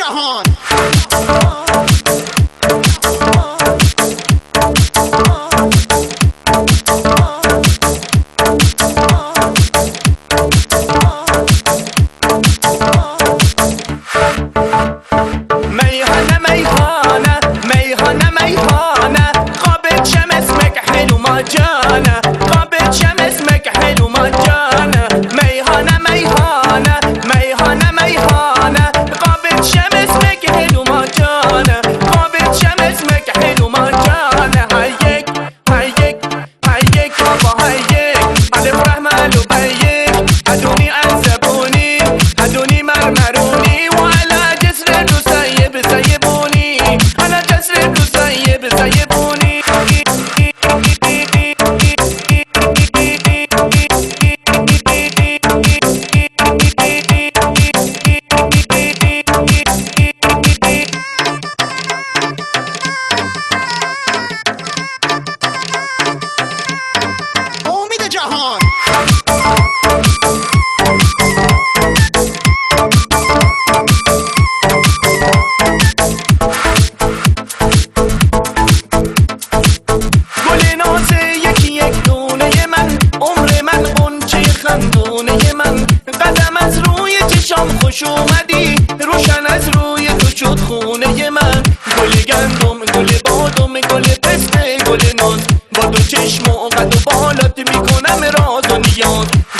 جهان میهانه میهانه میهانه میهانه قابل شم اسمك حلو مجانه قابل شم اسمك حلو مجانه میهانه میهانه میهانه میهانه قابل شم اسمك حلو مجانه قابل شم اسمك حلو مجانه هيك هيك هيك بابا هيك الف رحمة لبيك هدوني عذبوني هدوني مرمروني وعلى جسر الرسيب سيبوني على جسر الرسيب سيبوني امید جهان